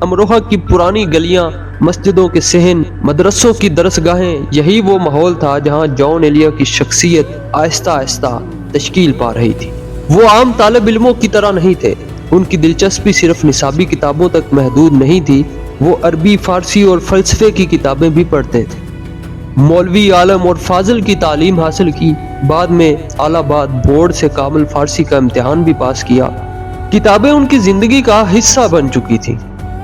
امروہہ کی پرانی گلیاں، مسجدوں کے صحن، مدرسوں کی درسگاہیں، یہی وہ ماحول تھا جہاں جان ایلیا کی شخصیت آہستہ آہستہ تشکیل پا رہی تھی۔ وہ عام طالب علموں کی طرح نہیں تھے، ان کی دلچسپی صرف نصابی کتابوں تک محدود نہیں تھی، وہ عربی، فارسی اور فلسفے کی کتابیں بھی پڑھتے تھے۔ مولوی، عالم اور فاضل کی تعلیم حاصل کی، بعد میں الہ آباد بورڈ سے کامل فارسی کا امتحان بھی پاس کیا۔ کتابیں ان کی زندگی کا حصہ بن چکی تھیں۔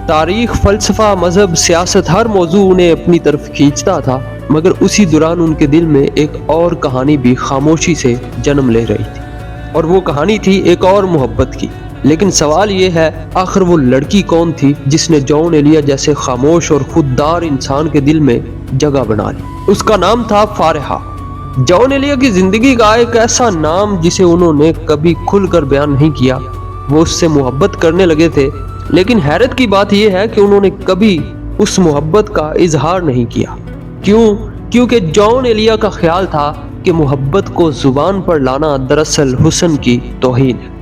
تاریخ، فلسفہ، مذہب، سیاست، ہر موضوع انہیں اپنی طرف کھینچتا تھا، مگر اسی دوران ان کے دل میں ایک اور کہانی بھی خاموشی سے جنم لے رہی تھی، اور وہ کہانی تھی ایک اور محبت کی۔ لیکن سوال یہ ہے، آخر وہ لڑکی کون تھی جس نے جان ایلیا جیسے خاموش اور خوددار انسان کے دل میں جگہ بنا لی؟ اس کا نام تھا فارحہ۔ جان ایلیا کی زندگی کا ایک ایسا نام جسے انہوں نے کبھی کھل کر بیان نہیں کیا۔ وہ اس سے محبت کرنے لگے تھے، لیکن حیرت کی بات یہ ہے کہ انہوں نے کبھی اس محبت کا اظہار نہیں کیا۔ کیونکہ جان ایلیا کا خیال تھا کہ محبت کو زبان پر لانا دراصل حسن کی توہین ہے۔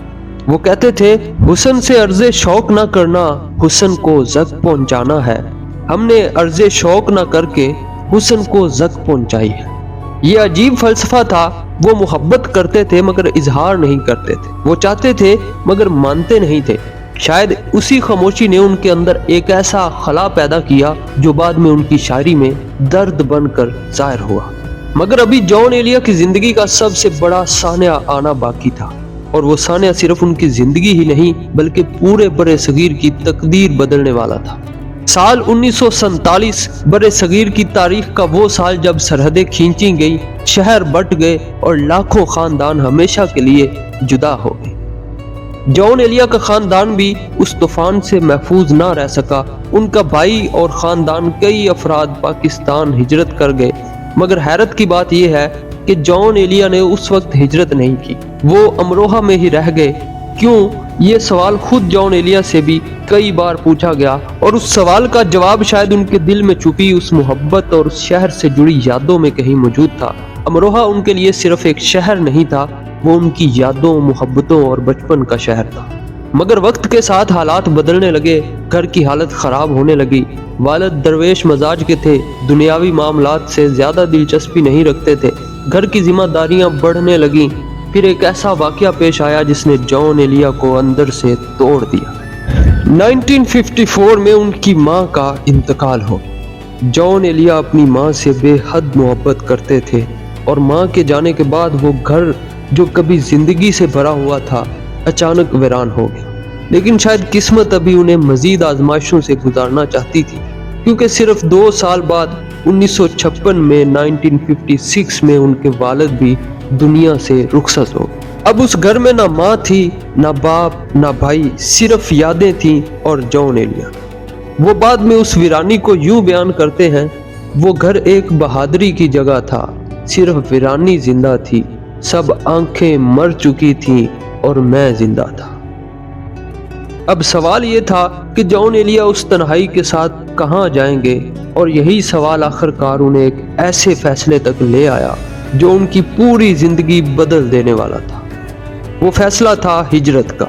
وہ کہتے تھے، حسن سے عرض شوق نہ کرنا حسن کو زگ پہنچانا ہے۔ ہم نے عرض شوق نہ کر کے حسن کو زگ پہنچائی ہے۔ یہ عجیب فلسفہ تھا۔ وہ محبت کرتے تھے مگر اظہار نہیں کرتے تھے، وہ چاہتے تھے مگر مانتے نہیں تھے۔ شاید اسی خاموشی نے ان کے اندر ایک ایسا خلا پیدا کیا جو بعد میں ان کی شاعری میں درد بن کر ظاہر ہوا۔ مگر ابھی جان ایلیا کی زندگی کا سب سے بڑا سانحہ آنا باقی تھا، اور وہ سانحہ صرف ان کی زندگی ہی نہیں بلکہ پورے برِ صغیر کی تقدیر بدلنے والا تھا۔ سال 1947 برِ صغیر کی تاریخ کا وہ سال جب سرحدیں کھینچی گئی، شہر بٹ گئے اور لاکھوں خاندان ہمیشہ کے لیے جدا ہو گئے۔ جان ایلیا کا خاندان بھی اس طوفان سے محفوظ نہ رہ سکا۔ ان کا بھائی اور خاندان کئی افراد پاکستان ہجرت کر گئے، مگر حیرت کی بات یہ ہے کہ جان ایلیا نے اس وقت ہجرت نہیں کی، وہ امروہہ میں ہی رہ گئے۔ کیوں؟ یہ سوال خود جان ایلیا سے بھی کئی بار پوچھا گیا، اور اس سوال کا جواب شاید ان کے دل میں چھپی اس محبت اور اس شہر سے جڑی یادوں میں کہیں موجود تھا۔ امروہہ ان کے لیے صرف ایک شہر نہیں تھا، وہ ان کی یادوں، محبتوں اور بچپن کا شہر تھا۔ مگر وقت کے ساتھ حالات بدلنے لگے، گھر کی حالت خراب ہونے لگی۔ والد درویش مزاج کے تھے، دنیاوی معاملات سے زیادہ دلچسپی نہیں رکھتے تھے، گھر کی ذمہ داریاں بڑھنے لگیں۔ پھر ایک ایسا واقعہ پیش آیا جس نے جان ایلیا کو اندر سے توڑ دیا۔ 1954 میں ان کی ماں کا انتقال ہو۔ جان ایلیا اپنی ماں سے بے حد محبت کرتے تھے، اور ماں کے جانے کے بعد وہ گھر جو کبھی زندگی سے بھرا ہوا تھا اچانک ویران ہو گیا۔ لیکن شاید قسمت ابھی انہیں مزید آزمائشوں سے گزارنا چاہتی تھی، کیونکہ صرف 2 سال بعد 1956 میں 1956 میں ان کے والد بھی دنیا سے رخصت ہو گئے۔ اب اس گھر میں نہ ماں تھی، نہ باپ، نہ بھائی، صرف یادیں تھیں اور جان ایلیا۔ وہ بعد میں اس ویرانی کو یوں بیان کرتے ہیں، وہ گھر ایک بہادری کی جگہ تھا، صرف ویرانی زندہ تھی، سب آنکھیں مر چکی تھیں اور میں زندہ تھا۔ اب سوال یہ تھا کہ جان ایلیا اس تنہائی کے ساتھ کہاں جائیں گے، اور یہی سوال آخرکار انہیں ایک ایسے فیصلے تک لے آیا جو ان کی پوری زندگی بدل دینے والا تھا۔ وہ فیصلہ تھا ہجرت کا۔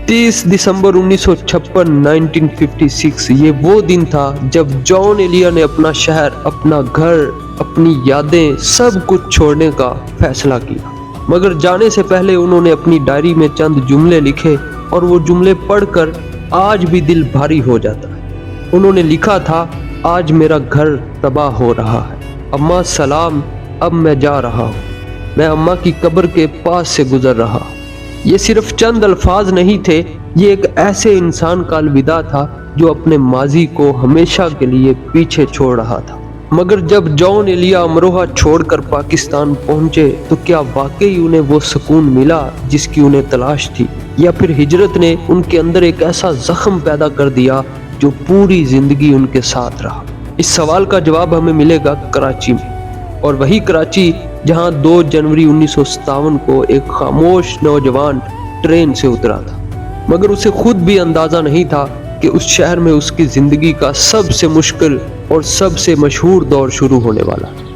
30 دسمبر 1956 1956 یہ وہ دن تھا جب جان ایلیا نے اپنا شہر، اپنا گھر، اپنی یادیں، سب کچھ چھوڑنے کا فیصلہ کیا۔ مگر جانے سے پہلے انہوں نے اپنی ڈائری میں چند جملے لکھے، اور وہ جملے پڑھ کر آج بھی دل بھاری ہو جاتا ہے۔ انہوں نے لکھا تھا، آج میرا گھر تباہ ہو رہا ہے، اماں سلام، اب میں جا رہا ہوں، میں اماں کی قبر کے پاس سے گزر رہا ہوں۔ یہ صرف چند الفاظ نہیں تھے، یہ ایک ایسے انسان کا الوداع تھا جو اپنے ماضی کو ہمیشہ کے لیے پیچھے چھوڑ رہا تھا۔ مگر جب جان ایلیا امروہہ چھوڑ کر پاکستان پہنچے تو کیا واقعی انہیں وہ سکون ملا جس کی انہیں تلاش تھی، یا پھر ہجرت نے ان کے اندر ایک ایسا زخم پیدا کر دیا جو پوری زندگی ان کے ساتھ رہا؟ اس سوال کا جواب ہمیں ملے گا کراچی میں، اور وہی کراچی جہاں 2 جنوری 1957 کو ایک خاموش نوجوان ٹرین سے اترا تھا، مگر اسے خود بھی اندازہ نہیں تھا کہ اس شہر میں اس کی زندگی کا سب سے مشکل اور سب سے مشہور دور شروع ہونے والا ہے۔